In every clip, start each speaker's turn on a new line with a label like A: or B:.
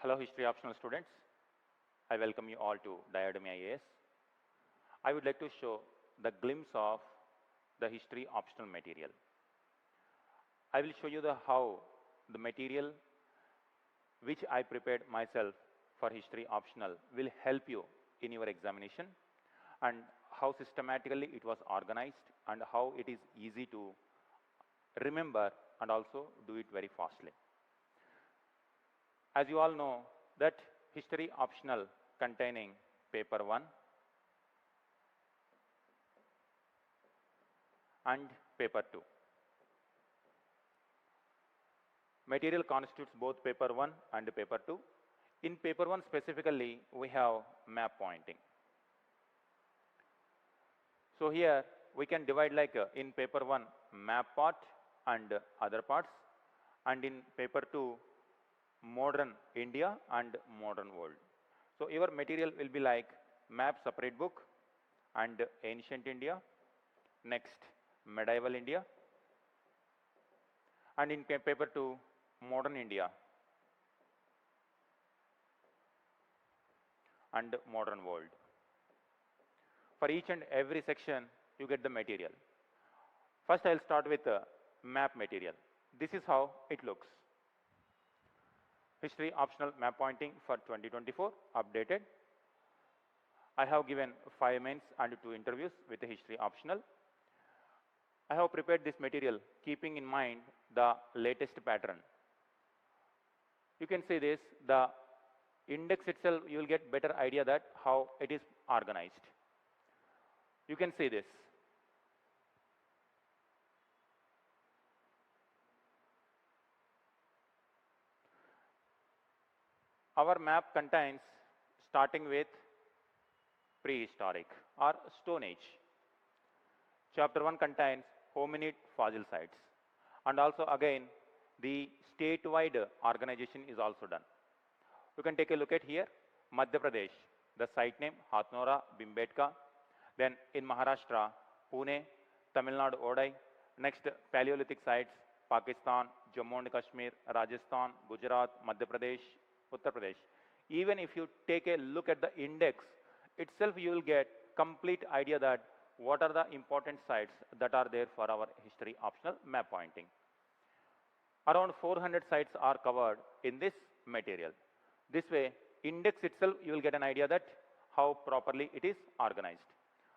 A: Hello History Optional students. I welcome you all to DIADEMY IAS. I would like to show the glimpse of the History Optional material. I will show you how the material which I prepared myself for History Optional will help you in your examination, and how systematically it was organized and how it is easy to remember and also do it very fastly. As you all know that History Optional containing paper 1 and paper 2. Material constitutes both paper 1 and paper 2. In paper 1 specifically, we have map pointing. So here we can divide like in paper 1 map part and other parts, and in paper 2 modern India and modern world. So your material will be like map separate book and ancient India, next medieval India, and in paper 2 modern India and modern world. For each and every section you get the material. First I will start with map material. This is how it looks. History Optional map pointing for 2024 updated. I have given 5 mains and 2 interviews with the History Optional. I have prepared this material keeping in mind the latest pattern. You can see this, the index itself you will get better idea that how it is organized. You can see this. Our map contains starting with prehistoric or Stone Age. Chapter 1 contains hominid fossil sites, and also again the statewide organization is also done. You can take a look at here, Madhya Pradesh, the site name Hathnora, Bhimbetka. Then in Maharashtra, Pune, Tamil Nadu, Odai. Next Paleolithic sites, Pakistan, Jammu and Kashmir, Rajasthan, Gujarat, Madhya Pradesh, Uttar Pradesh. Even if you take a look at the index itself, you will get complete idea that what are the important sites that are there for our History Optional map pointing. Around 400 sites are covered in this material. This way, index itself, you will get an idea that how properly it is organized.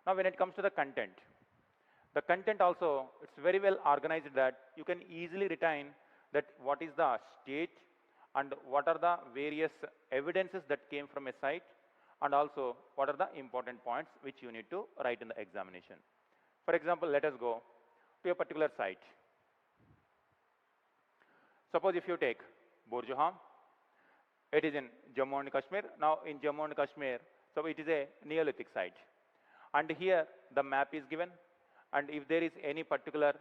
A: Now, when it comes to the content also, it's very well organized that you can easily retain that what is the state and what are the various evidences that came from a site, and also what are the important points which you need to write in the examination. For example, let us go to a particular site. Suppose if you take Burjaham, it is in Jammu and Kashmir. Now in Jammu and Kashmir, so it is a Neolithic site. And here the map is given, and if there is any particular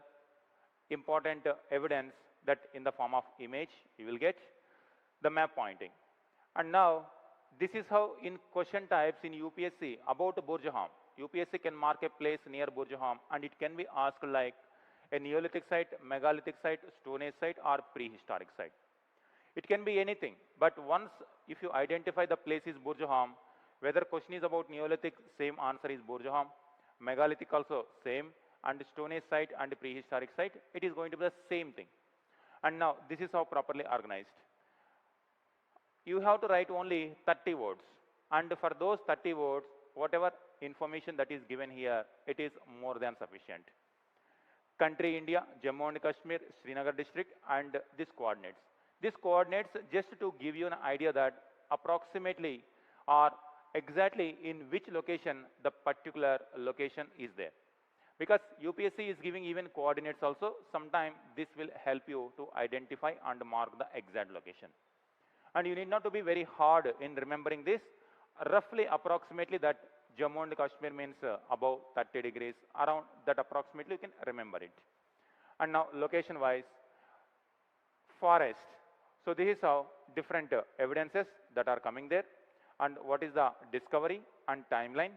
A: important evidence that in the form of image, you will get the map pointing. And now this is how in question types in UPSC about Burjaham, UPSC can mark a place near Burjaham and it can be asked like a Neolithic site, megalithic site, Stone Age site or prehistoric site. It can be anything, but once if you identify the place is Burjaham, whether question is about Neolithic, same answer is Burjaham, megalithic also same, and Stone Age site and prehistoric site, it is going to be the same thing. And now this is how properly organized. You have to write only 30 words, and for those 30 words, whatever information that is given here, it is more than sufficient. Country India, Jammu and Kashmir, Srinagar district, and these coordinates. These coordinates just to give you an idea that approximately or exactly in which location the particular location is there. Because UPSC is giving even coordinates also, sometime this will help you to identify and mark the exact location. And you need not to be very hard in remembering this. Roughly approximately that Jammu and Kashmir means above 30 degrees, around that approximately you can remember it. And now location wise, forest. So this is how different evidences that are coming there, and what is the discovery and timeline.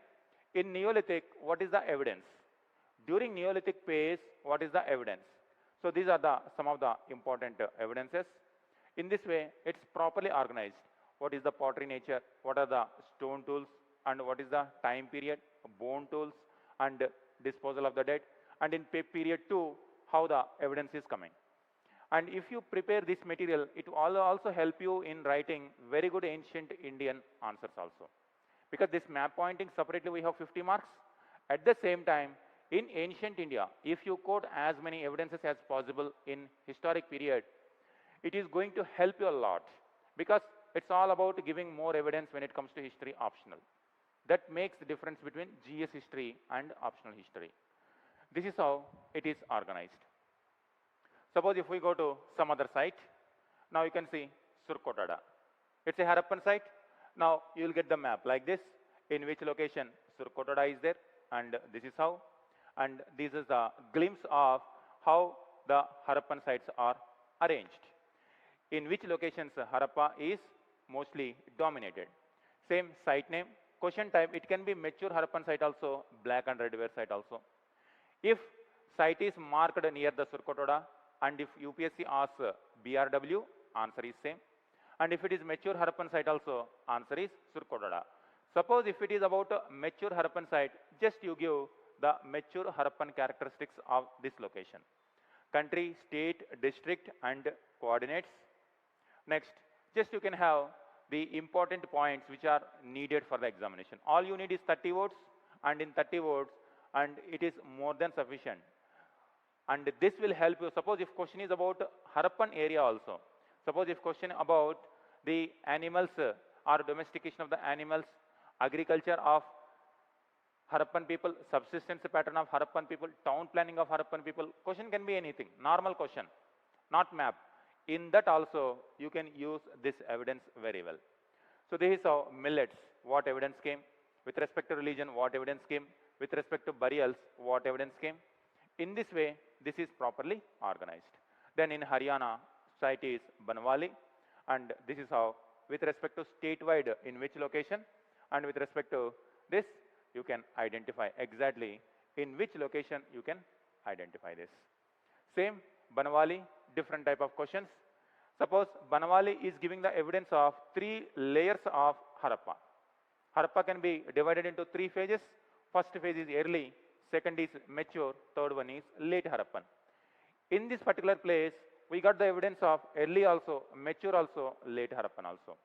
A: In Neolithic, what is the evidence? During Neolithic phase, what is the evidence? So these are some of the important evidences. In this way, it's properly organized. what is the pottery nature, what are the stone tools, and what is the time period, bone tools, and disposal of the dead, and in period 2, how the evidence is coming. And if you prepare this material, it will also help you in writing very good ancient Indian answers also. Because this map pointing separately we have 50 marks. At the same time, in ancient India, if you quote as many evidences as possible in historic period, it is going to help you a lot, because it's all about giving more evidence when it comes to history optional. That makes the difference between GS history and optional history. This is how it is organized. Suppose if we go to some other site, now you can see Surkotada. It's a Harappan site. Now you will get the map like this, in which location Surkotada is there, and this is how. And this is the glimpse of how the Harappan sites are arranged. In which locations Harappa is mostly dominated. Same site name, question type, it can be mature Harappan site also, black and red ware site also. If site is marked near the Surkotada, and if UPSC asks BRW, answer is same. And if it is mature Harappan site also, answer is Surkotada. Suppose if it is about a mature Harappan site, just you give the mature Harappan characteristics of this location. Country, state, district, and coordinates. Next, just you can have the important points which are needed for the examination. All you need is 30 words, and in 30 words, and it is more than sufficient. And this will help you. Suppose if question is about Harappan area also. Suppose if question about the animals or domestication of the animals, agriculture of Harappan people, subsistence pattern of Harappan people, town planning of Harappan people, question can be anything, normal question, not map. In that also, you can use this evidence very well. So this is how millets, what evidence came. With respect to religion, what evidence came. With respect to burials, what evidence came. In this way, this is properly organized. Then in Haryana, site is Banwali, and this is how, with respect to statewide, in which location, and with respect to this, you can identify exactly in which location you can identify this. Same, Banwali, different type of questions. Suppose Banwali is giving the evidence of 3 layers of Harappa. Harappa can be divided into 3 phases. First phase is early, second is mature, third one is late Harappan. In this particular place, we got the evidence of early also, mature also, late Harappan also.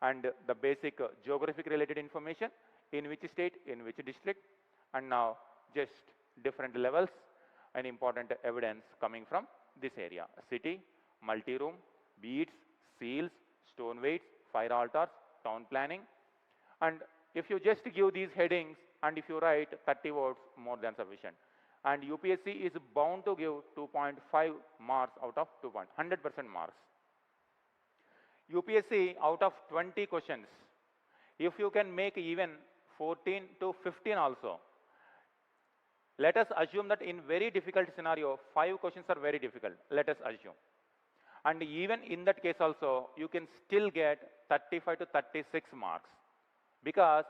A: And the basic geographic related information, in which state, in which district, and now just different levels and important evidence coming from this area. City, multi-room, beads, seals, stone weights, fire altars, town planning. And if you just give these headings and if you write 30 words, more than sufficient. And UPSC is bound to give 2.5 marks out of 2 points, 100% marks. UPSC out of 20 questions, if you can make even 14 to 15 also, let us assume that in very difficult scenario, 5 questions are very difficult, let us assume. And even in that case also, you can still get 35 to 36 marks, because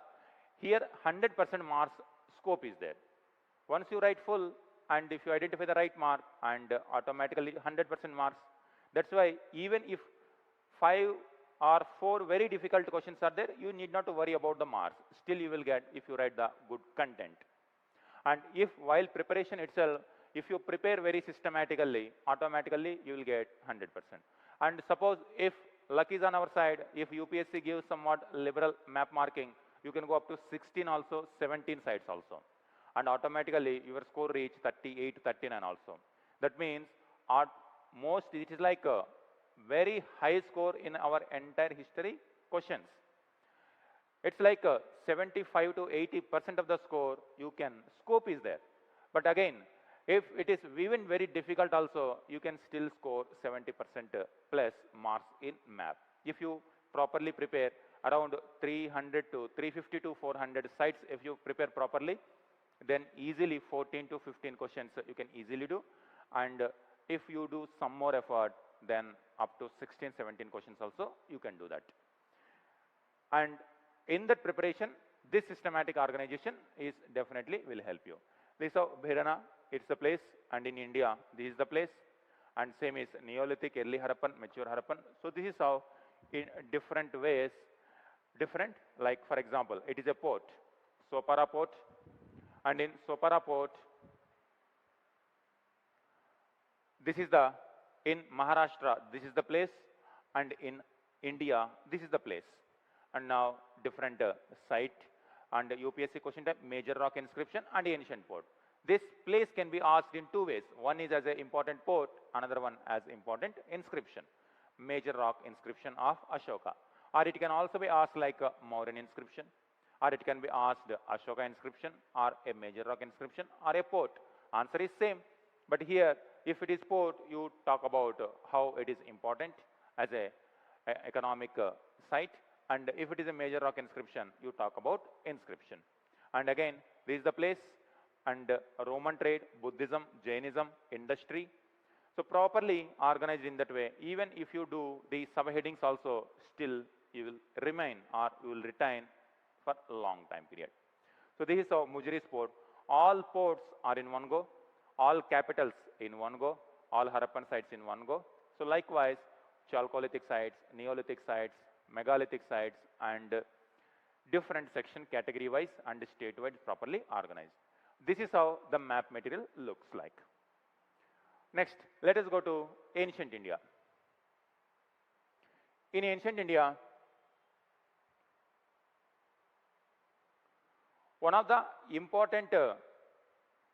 A: here 100% marks scope is there. Once you write full, and if you identify the right mark, and automatically 100% marks. That's why even if 5 or 4 very difficult questions are there, you need not to worry about the marks. Still you will get if you write the good content. And if while preparation itself, if you prepare very systematically, automatically you will get 100%. And suppose if luck is on our side, if UPSC gives somewhat liberal map marking, you can go up to 16 also, 17 sites also. And automatically your score reach 38, 39 also. That means at most it is like a very high score in our entire history questions. It's like 75 to 80% of the score you can, scope is there. But again, if it is even very difficult also, you can still score 70% plus marks in map. If you properly prepare around 300 to 350 to 400 sites, if you prepare properly, then easily 14 to 15 questions you can easily do. And if you do some more effort, then up to 16, 17 questions also you can do that. And in that preparation, this systematic organization is definitely will help you. This is how Bhairana, it's the place, and in India, this is the place. And same is Neolithic, early Harappan, mature Harappan. So this is how in different ways, different, like for example, it is a port, Sopara port, and in Sopara port, this is the, in Maharashtra, this is the place, and in India, this is the place. And now different site, and UPSC question type, major rock inscription and ancient port. This place can be asked in two ways. One is as an important port, another one as important inscription. Major rock inscription of Ashoka. Or it can also be asked like a Mauryan inscription, or it can be asked Ashoka inscription, or a major rock inscription, or a port. Answer is same. But here, if it is port, you talk about how it is important as a economic site. And if it is a major rock inscription, you talk about inscription. And again, this is the place, and Roman trade, Buddhism, Jainism, industry. So properly organized in that way, even if you do the subheadings also, still you will remain or you will retain for a long time period. So this is how Mujri's port. All ports are in one go, all capitals in one go, all Harappan sites in one go. So likewise, Chalcolithic sites, Neolithic sites, megalithic sites, and different section category wise and state wise properly organized. This is how the map material looks like. Next, let us go to ancient India. In ancient India, one of the important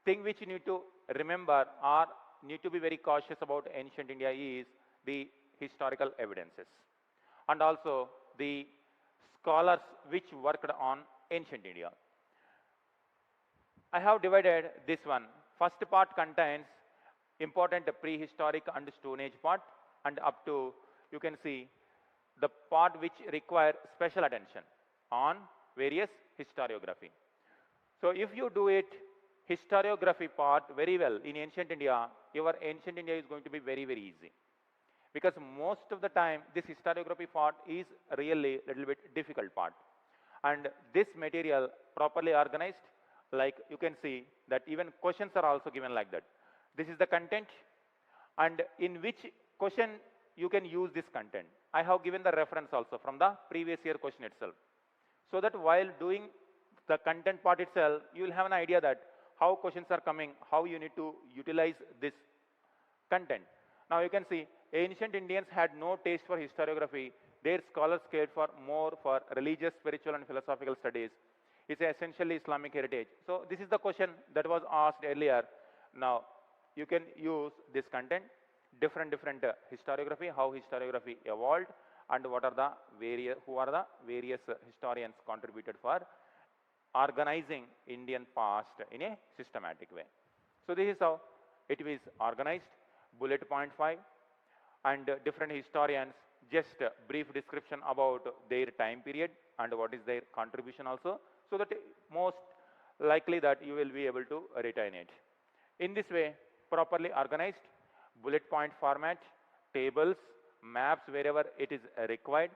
A: thing which you need to remember or need to be very cautious about ancient India is the historical evidences, and also the scholars which worked on ancient India. I have divided this one. First part contains important prehistoric and Stone Age part, and up to, you can see, the part which require special attention on various historiography. So if you do it, historiography part very well in ancient India, your ancient India is going to be very, very easy. Because most of the time, this historiography part is really a little bit difficult part. And this material properly organized, like you can see that even questions are also given like that. This is the content, and in which question you can use this content. I have given the reference also from the previous year question itself. So that while doing the content part itself, you will have an idea that how questions are coming, how you need to utilize this content. Now you can see, ancient Indians had no taste for historiography. Their scholars cared for more for religious, spiritual, and philosophical studies. It's essentially Islamic heritage. So this is the question that was asked earlier. Now you can use this content, different historiography, how historiography evolved, and what are the who are the various historians contributed for organizing Indian past in a systematic way. So this is how it is organized. Bullet point 5, and different historians, just a brief description about their time period and what is their contribution also, so that most likely that you will be able to retain it. In this way, properly organized, bullet point format, tables, maps wherever it is required.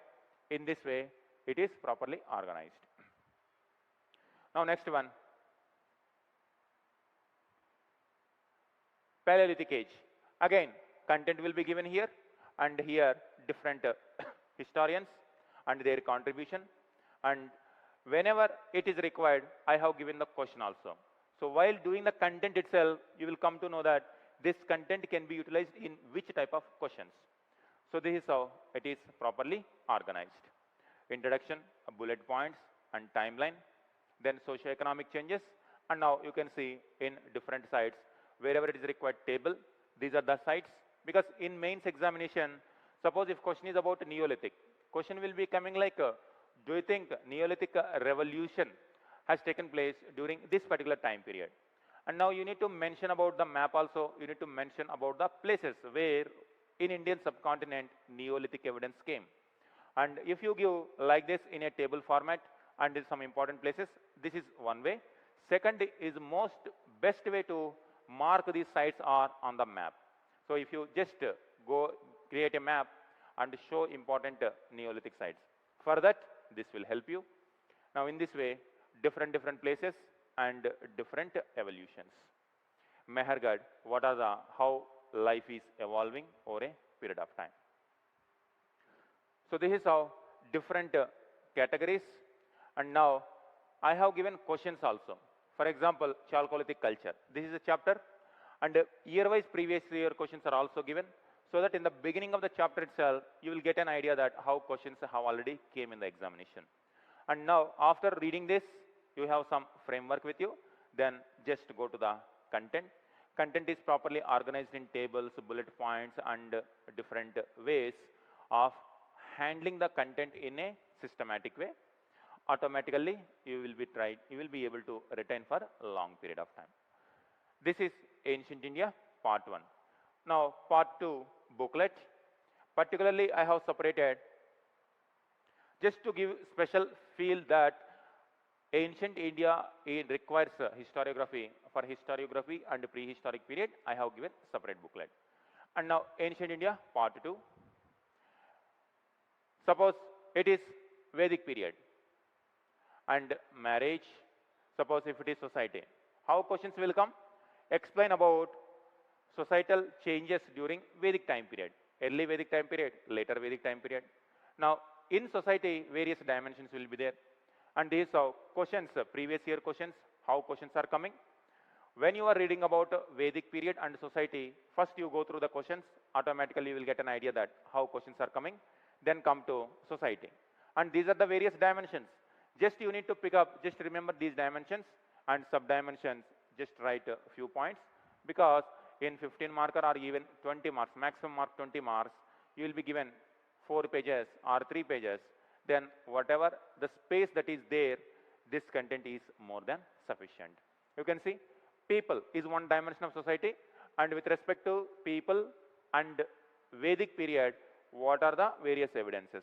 A: In this way, it is properly organized. Now next one, Paleolithic age. Again, content will be given here, and here different historians and their contribution, and whenever it is required, I have given the question also. So while doing the content itself, you will come to know that this content can be utilized in which type of questions. So this is how it is properly organized. Introduction, bullet points, and timeline, then socio-economic changes, and now you can see in different sites, wherever it is required, table. These are the sites, because in mains examination, suppose if question is about Neolithic, question will be coming like, do you think Neolithic revolution has taken place during this particular time period? And now you need to mention about the map also, you need to mention about the places where in Indian subcontinent Neolithic evidence came. And if you give like this in a table format and in some important places, this is one way. Second is most best way to mark these sites are on the map. So if you just go create a map and show important Neolithic sites, for that this will help you. Now in this way, different places and different evolutions. Mehergarh, what are the, how life is evolving over a period of time. So this is how different categories. And now I have given questions also. For example, Chalcolithic culture. This is a chapter, and year-wise previous year questions are also given, so that in the beginning of the chapter itself, you will get an idea that how questions have already came in the examination. And now, after reading this, you have some framework with you. Then just go to the content. Content is properly organized in tables, bullet points, and different ways of handling the content in a systematic way. Automatically, you will be able to retain for a long period of time. This is Ancient India, part 1. Now, part 2, booklet. Particularly, I have separated just to give special feel that Ancient India, it requires historiography. For historiography and prehistoric period, I have given separate booklet. And now, Ancient India, part 2. Suppose it is Vedic period and marriage. Suppose if it is society. How questions will come? Explain about societal changes during Vedic time period. Early Vedic time period, later Vedic time period. Now, in society, various dimensions will be there. And these are questions, previous year questions, how questions are coming. When you are reading about Vedic period and society, first you go through the questions, automatically you will get an idea that how questions are coming, then come to society. And these are the various dimensions. Just you need to pick up, just remember these dimensions and sub-dimensions, just write a few points, because in 15 marker or even 20 marks, maximum mark 20 marks, you will be given 4 pages or 3 pages. Then whatever the space that is there, this content is more than sufficient. You can see people is one dimension of society, and with respect to people and Vedic period, what are the various evidences?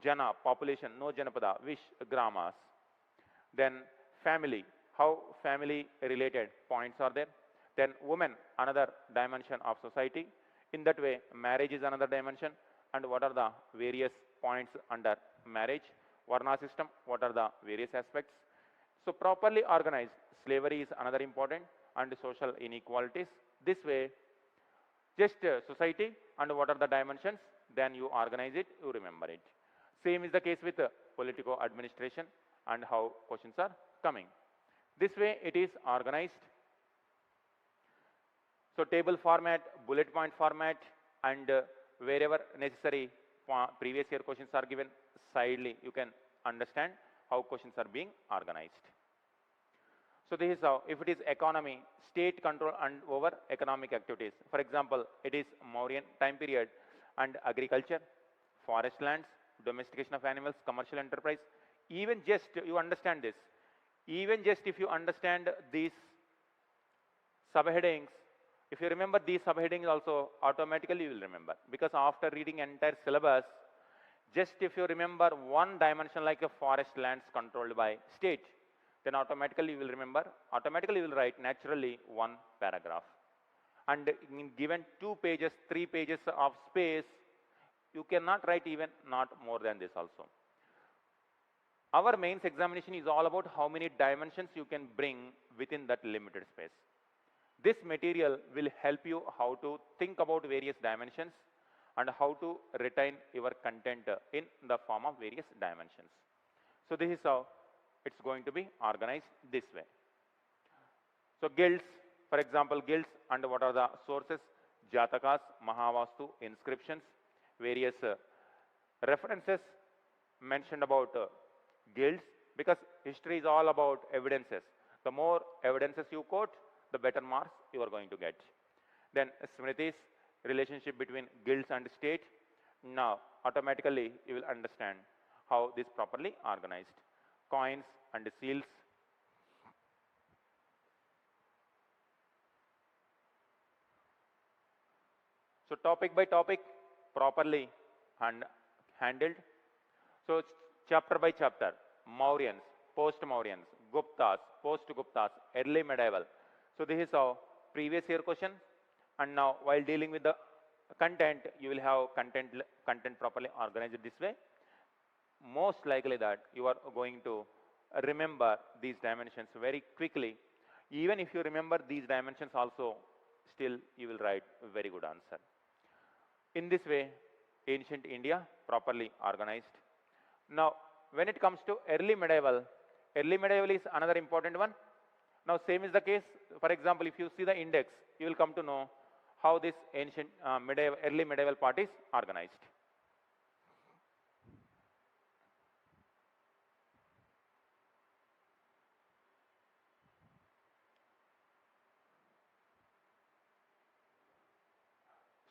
A: Jana, population, no Janapada, Vish, Gramas. Then family, how family related points are there. Then women, another dimension of society. In that way, marriage is another dimension. And what are the various points under marriage? Varna system, what are the various aspects? So properly organized, slavery is another important, and social inequalities. This way, just society and what are the dimensions, then you organize it, you remember it. Same is the case with political administration and how questions are coming. This way it is organized. So table format, bullet point format, and wherever necessary previous year questions are given, sidely you can understand how questions are being organized. So this is how, if it is economy, state control and over economic activities. For example, it is Mauryan time period and agriculture, forest lands, domestication of animals, commercial enterprise. Even just you understand this, even just if you understand these subheadings, if you remember these subheadings also, automatically you will remember. Because after reading entire syllabus, just if you remember one dimension like a forest lands controlled by state, then automatically you will remember, automatically you will write naturally one paragraph. And in given 2 pages, 3 pages of space, you cannot write even not more than this also. Our mains examination is all about how many dimensions you can bring within that limited space. This material will help you how to think about various dimensions and how to retain your content in the form of various dimensions. So this is how it's going to be organized this way. So guilds, for example, guilds and what are the sources? Jatakas, Mahavastu, inscriptions, various references mentioned about guilds, because history is all about evidences. The more evidences you quote, the better marks you are going to get. Then Smritis, relationship between guilds and state. Now automatically you will understand how this properly organized. Coins and seals. So topic by topic properly handled. So chapter by chapter, Mauryans, post-Mauryans, Guptas, post-Guptas, early medieval. So this is how previous year question, and now while dealing with the content, you will have content properly organized this way. Most likely that you are going to remember these dimensions very quickly. Even if you remember these dimensions also, still you will write a very good answer. In this way, ancient India, properly organized. Now, when it comes to early medieval is another important one. Now, same is the case. For example, if you see the index, you will come to know how this ancient early medieval part is organized.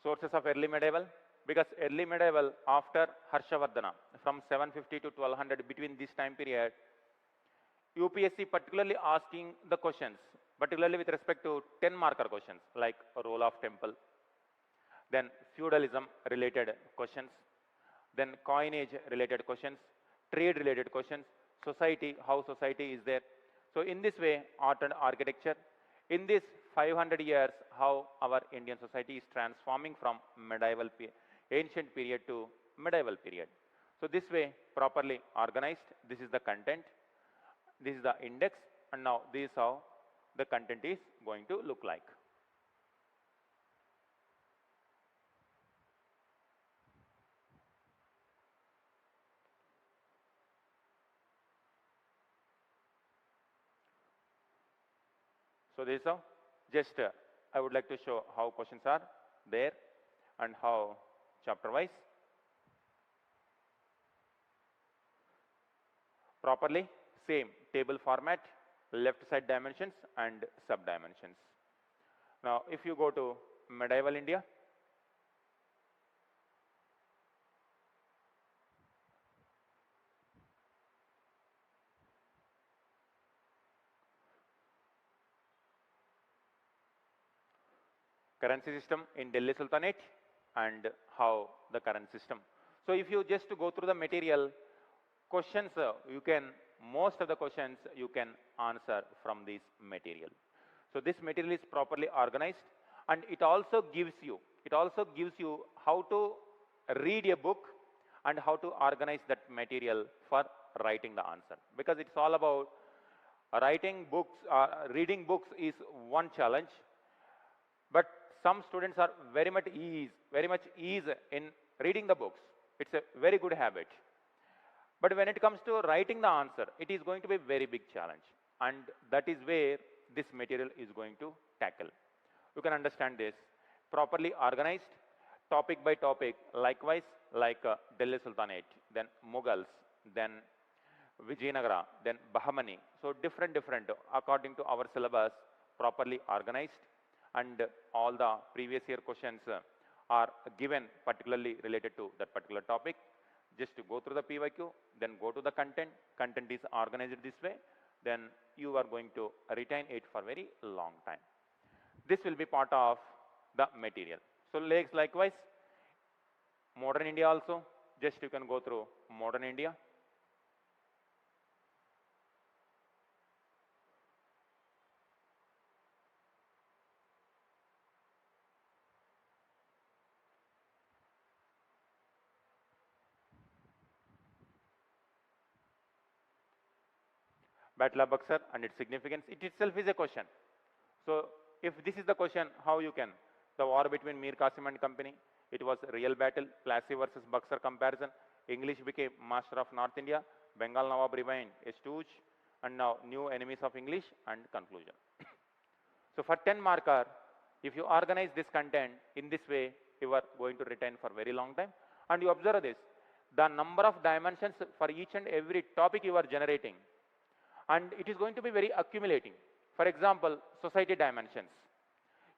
A: Sources of early medieval, because early medieval after Harshavardhana from 750 to 1200, between this time period, UPSC particularly asking the questions, particularly with respect to 10 marker questions like role of temple, then feudalism related questions, then coinage related questions, trade related questions, society, how society is there. So in this way, art and architecture, in this 500 years, how our Indian society is transforming from ancient period to medieval period. So this way, properly organized, this is the content, this is the index, and now this is how the content is going to look like. So this is how, just I would like to show how questions are there and how chapter wise. Properly, same table format, left side dimensions and sub dimensions. Now, if you go to medieval India, currency system in Delhi Sultanate and how the current system. So if you just go through the material, questions most of the questions you can answer from this material. So this material is properly organized, and it also gives you how to read a book and how to organize that material for writing the answer, because it's all about writing books. Reading books is one challenge, but some students are very much ease in reading the books. It's a very good habit. But when it comes to writing the answer, it is going to be a very big challenge. And that is where this material is going to tackle. You can understand this. Properly organized, topic by topic, likewise, like Delhi Sultanate, then Mughals, then Vijayanagara, then Bahmani. So different, according to our syllabus, properly organized. And all the previous year questions are given particularly related to that particular topic. Just to go through the PYQ, then go to the content. Content is organized this way. Then you are going to retain it for very long time. This will be part of the material. So likewise, modern India also, just you can go through modern India. Battle of Buxar and its significance, it itself is a question. So if this is the question, how you can, the war between Mir Qasim and company, it was a real battle, Plassey versus Buxar comparison, English became master of North India, Bengal Nawab remained a stooge, and now new enemies of English and conclusion. So for 10 marker, if you organize this content in this way, you are going to retain for very long time. And you observe this, the number of dimensions for each and every topic you are generating, and it is going to be very accumulating. For example, society dimensions.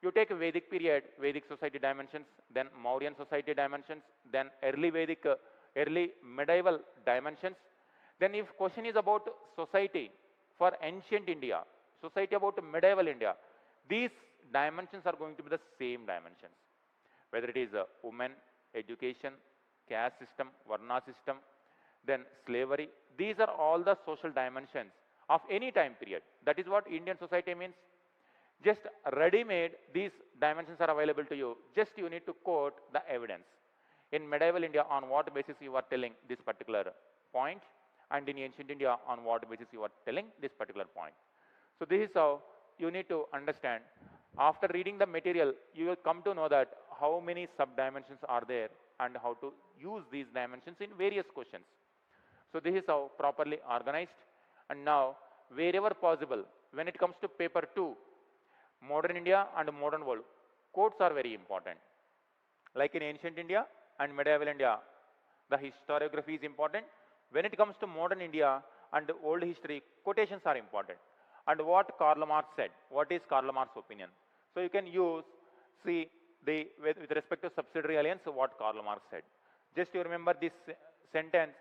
A: You take a Vedic period, Vedic society dimensions, then Mauryan society dimensions, then early Vedic, early medieval dimensions. Then if question is about society for ancient India, society about medieval India, these dimensions are going to be the same dimensions. Whether it is women, education, caste system, Varna system, then slavery, these are all the social dimensions of any time period. That is what Indian society means. Just ready-made, these dimensions are available to you. Just you need to quote the evidence. In medieval India, on what basis you are telling this particular point, and in ancient India, on what basis you are telling this particular point. So this is how you need to understand. After reading the material, you will come to know that how many sub-dimensions are there and how to use these dimensions in various questions. So this is how properly organized. And now, wherever possible, when it comes to paper 2, modern India and modern world, quotes are very important. Like in ancient India and medieval India, the historiography is important. When it comes to modern India and old history, quotations are important. And what Karl Marx said, what is Karl Marx's opinion? So you can use, see, with respect to subsidiary alliance, what Karl Marx said. Just you remember this sentence,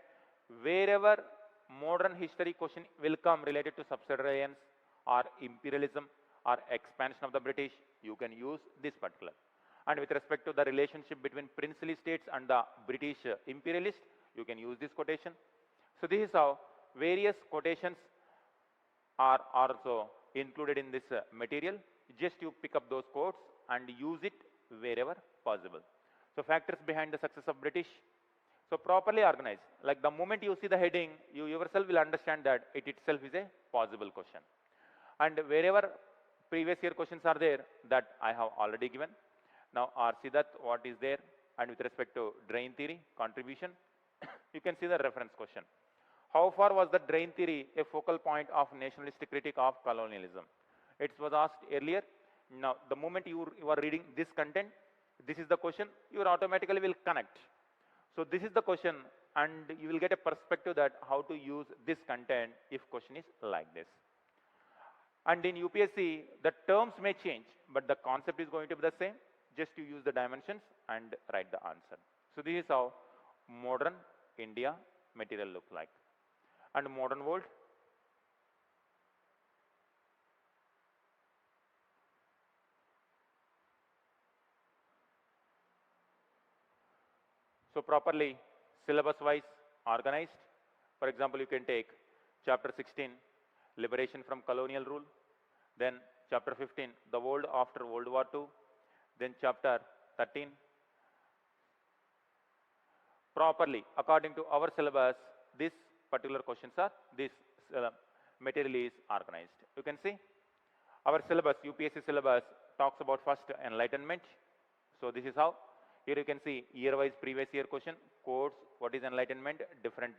A: wherever modern history question will come related to subsidiary alliance or imperialism or expansion of the British, you can use this particular. And with respect to the relationship between princely states and the British imperialists, you can use this quotation. So this is how various quotations are also included in this material. Just you pick up those quotes and use it wherever possible. So factors behind the success of British. So properly organized. Like the moment you see the heading, you yourself will understand that it itself is a possible question. And wherever previous year questions are there, that I have already given. Now see that what is there, and with respect to drain theory, contribution, you can see the reference question. How far was the drain theory a focal point of nationalistic critique of colonialism? It was asked earlier. Now, the moment you are reading this content, this is the question, you automatically will connect. So this is the question, and you will get a perspective that how to use this content if question is like this. And in UPSC, the terms may change, but the concept is going to be the same. Just to use the dimensions and write the answer. So this is how modern India material look like. And modern world. So properly syllabus wise organized. For example, you can take chapter 16, liberation from colonial rule. Then chapter 15, the world after World War II. Then chapter 13. Properly, according to our syllabus, this particular questions are, this material is organized. You can see our syllabus, UPSC syllabus, talks about first enlightenment. So this is how. Here you can see year-wise previous year question, quotes, what is enlightenment, different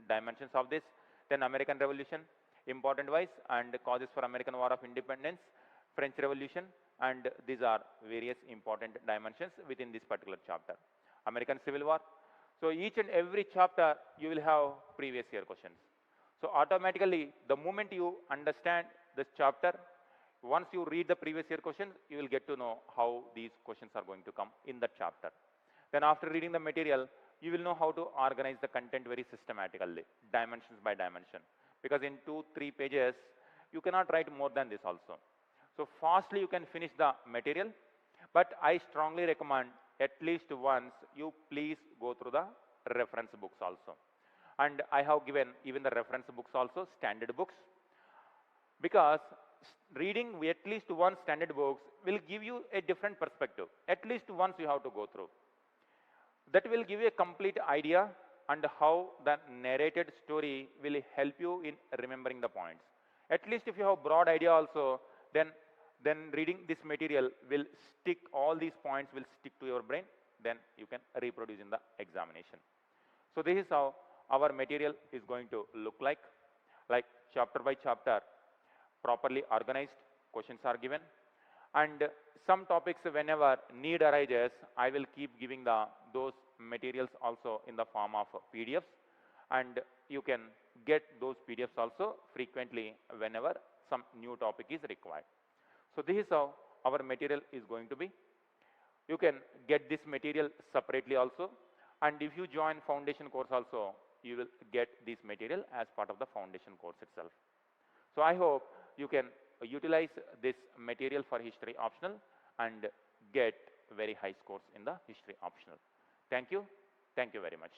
A: dimensions of this. Then American Revolution, important wise, and causes for American War of Independence, French Revolution, and these are various important dimensions within this particular chapter. American Civil War. So each and every chapter you will have previous year questions. So automatically, the moment you understand this chapter, once you read the previous year questions, you will get to know how these questions are going to come in that chapter. Then after reading the material, you will know how to organize the content very systematically, dimensions by dimension. Because in 2-3 pages, you cannot write more than this also. So fastly you can finish the material, but I strongly recommend at least once you please go through the reference books also. And I have given even the reference books also, standard books, because reading at least one standard books will give you a different perspective. At least once you have to go through. That will give you a complete idea and how the narrated story will help you in remembering the points. At least if you have broad idea also, then reading this material will stick, all these points will stick to your brain, then you can reproduce in the examination. So this is how our material is going to look like chapter by chapter, properly organized, questions are given, and some topics whenever need arises, I will keep giving those materials also in the form of PDFs, and you can get those PDFs also frequently whenever some new topic is required. So this is how our material is going to be. You can get this material separately also, and if you join foundation course also, you will get this material as part of the foundation course itself. So I hope you can utilize this material for history optional and get very high scores in the history optional. Thank you very much.